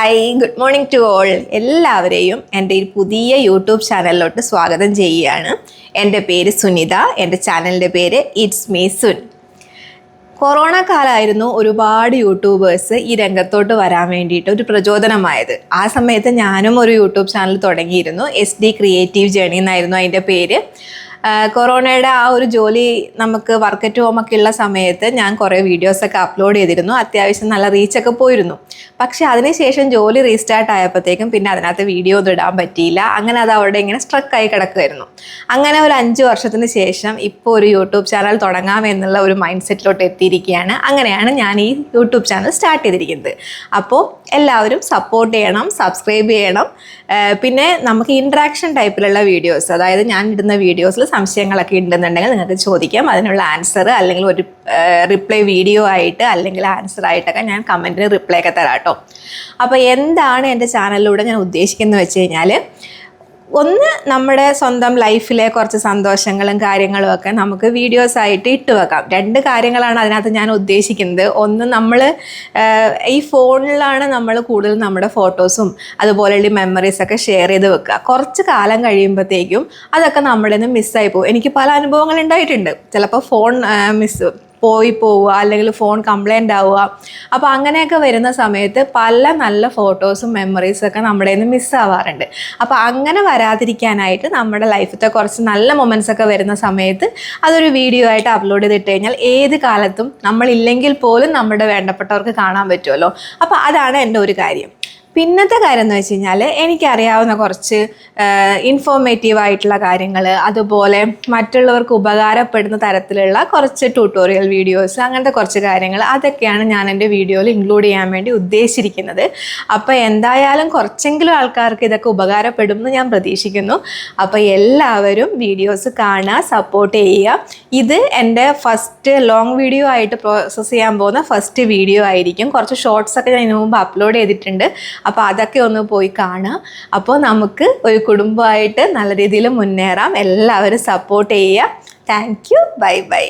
Hi, good morning to all. എല്ലാവരെയും എൻ്റെ ഈ പുതിയ യൂട്യൂബ് ചാനലിലോട്ട് സ്വാഗതം ചെയ്യുകയാണ്. എൻ്റെ പേര് സുനിത, എൻ്റെ ചാനലിൻ്റെ പേര് ഇറ്റ്സ് മീ സുൻ. കൊറോണ കാലമായിരുന്നു ഒരുപാട് യൂട്യൂബേഴ്സ് ഈ രംഗത്തോട്ട് വരാൻ വേണ്ടിയിട്ട് ഒരു പ്രചോദനമായത്. ആ സമയത്ത് ഞാനും ഒരു യൂട്യൂബ് ചാനൽ തുടങ്ങിയിരുന്നു. SD ക്രിയേറ്റീവ് ജേണി എന്നായിരുന്നു അതിൻ്റെ പേര്. കൊറോണയുടെ ആ ഒരു ജോലി നമുക്ക് വർക്ക് അറ്റ് ഹോം ഒക്കെ ഉള്ള സമയത്ത് ഞാൻ കുറേ വീഡിയോസൊക്കെ അപ്ലോഡ് ചെയ്തിരുന്നു. അത്യാവശ്യം നല്ല റീച്ചൊക്കെ പോയിരുന്നു. പക്ഷേ അതിനുശേഷം ജോലി റീസ്റ്റാർട്ട് ആയപ്പോഴത്തേക്കും പിന്നെ അതിനകത്ത് വീഡിയോ ഒന്നും ഇടാൻ പറ്റിയില്ല. അങ്ങനെ അത് അവിടെ ഇങ്ങനെ സ്ട്രക്കായി കിടക്കുമായിരുന്നു. അങ്ങനെ ഒരു 5 വർഷത്തിന് ശേഷം ഇപ്പോൾ ഒരു യൂട്യൂബ് ചാനൽ തുടങ്ങാമെന്നുള്ള ഒരു മൈൻഡ് സെറ്റിലോട്ട് എത്തിയിരിക്കുകയാണ്. അങ്ങനെയാണ് ഞാൻ ഈ യൂട്യൂബ് ചാനൽ സ്റ്റാർട്ട് ചെയ്തിരിക്കുന്നത്. അപ്പോൾ എല്ലാവരും സപ്പോർട്ട് ചെയ്യണം, സബ്സ്ക്രൈബ് ചെയ്യണം. പിന്നെ നമുക്ക് ഇൻട്രാക്ഷൻ ടൈപ്പിലുള്ള വീഡിയോസ്, അതായത് ഞാൻ ഇടുന്ന വീഡിയോസിൽ സംശയങ്ങളൊക്കെ ഉണ്ടെന്നുണ്ടെങ്കിൽ നിങ്ങൾക്ക് ചോദിക്കാം. അതിനുള്ള ആൻസർ അല്ലെങ്കിൽ ഒരു റിപ്ലൈ വീഡിയോ ആയിട്ട് അല്ലെങ്കിൽ ആൻസർ ആയിട്ടൊക്കെ ഞാൻ കമൻറ്റിന് റിപ്ലൈ ഒക്കെ തരാം കേട്ടോ. അപ്പോൾ എന്താണ് എൻ്റെ ചാനലിലൂടെ ഞാൻ ഉദ്ദേശിക്കുന്നത് വെച്ച് കഴിഞ്ഞാൽ, ഒന്ന് നമ്മുടെ സ്വന്തം ലൈഫിലെ കുറച്ച് സന്തോഷങ്ങളും കാര്യങ്ങളും ഒക്കെ നമുക്ക് വീഡിയോസായിട്ട് ഇട്ട് വെക്കാം. 2 കാര്യങ്ങളാണ് അതിനകത്ത് ഞാൻ ഉദ്ദേശിക്കുന്നത്. ഒന്ന്, നമ്മൾ ഈ ഫോണിലാണ് നമ്മൾ കൂടുതൽ നമ്മുടെ ഫോട്ടോസും അതുപോലെയുള്ള മെമ്മറീസൊക്കെ ഷെയർ ചെയ്ത് വെക്കുക. കുറച്ച് കാലം കഴിയുമ്പോഴത്തേക്കും അതൊക്കെ നമ്മുടെ നിന്ന് മിസ്സായി പോകും. എനിക്ക് പല അനുഭവങ്ങൾ ഉണ്ടായിട്ടുണ്ട്. ചിലപ്പോൾ ഫോൺ പോവുക അല്ലെങ്കിൽ ഫോൺ കംപ്ലൈൻ്റ് ആവുക. അപ്പോൾ അങ്ങനെയൊക്കെ വരുന്ന സമയത്ത് പല നല്ല ഫോട്ടോസും മെമ്മറീസൊക്കെ നമ്മുടെ നിന്ന് മിസ്സാവാറുണ്ട്. അപ്പോൾ അങ്ങനെ വരാതിരിക്കാനായിട്ട് നമ്മുടെ ലൈഫിലത്തെ കുറച്ച് നല്ല മൊമെൻറ്റ്സൊക്കെ വരുന്ന സമയത്ത് അതൊരു വീഡിയോ ആയിട്ട് അപ്ലോഡ് ചെയ്തിട്ട് കഴിഞ്ഞാൽ ഏത് കാലത്തും നമ്മളില്ലെങ്കിൽ പോലും നമ്മുടെ വേണ്ടപ്പെട്ടവർക്ക് കാണാൻ പറ്റുമല്ലോ. അപ്പോൾ അതാണ് എൻ്റെ ഒരു കാര്യം. പിന്നത്തെ കാര്യം എന്ന് വെച്ച് കഴിഞ്ഞാൽ, എനിക്കറിയാവുന്ന കുറച്ച് ഇൻഫോർമേറ്റീവായിട്ടുള്ള കാര്യങ്ങൾ, അതുപോലെ മറ്റുള്ളവർക്ക് ഉപകാരപ്പെടുന്ന തരത്തിലുള്ള കുറച്ച് ട്യൂട്ടോറിയൽ വീഡിയോസ്, അങ്ങനത്തെ കുറച്ച് കാര്യങ്ങൾ, അതൊക്കെയാണ് ഞാൻ എൻ്റെ വീഡിയോയിൽ ഇൻക്ലൂഡ് ചെയ്യാൻ വേണ്ടി ഉദ്ദേശിച്ചിരിക്കുന്നത്. അപ്പോൾ എന്തായാലും കുറച്ചെങ്കിലും ആൾക്കാർക്ക് ഇതൊക്കെ ഉപകാരപ്പെടും എന്ന് ഞാൻ പ്രതീക്ഷിക്കുന്നു. അപ്പോൾ എല്ലാവരും വീഡിയോസ് കാണുക, സപ്പോർട്ട് ചെയ്യുക. ഇത് എൻ്റെ ഫസ്റ്റ് ലോങ് വീഡിയോ ആയിട്ട് പ്രോസസ്സ് ചെയ്യാൻ പോകുന്ന ഫസ്റ്റ് വീഡിയോ ആയിരിക്കും. കുറച്ച് ഷോർട്സൊക്കെ ഞാൻ ഇതിനു മുമ്പ് അപ്ലോഡ് ചെയ്തിട്ടുണ്ട്. അപ്പോൾ അതൊക്കെ ഒന്ന് പോയി കാണുക. അപ്പോൾ നമുക്ക് ഒരു കുടുംബമായിട്ട് നല്ല രീതിയിൽ മുന്നേറാം. എല്ലാവരും സപ്പോർട്ട് ചെയ്യുക. Thank you. Bye bye.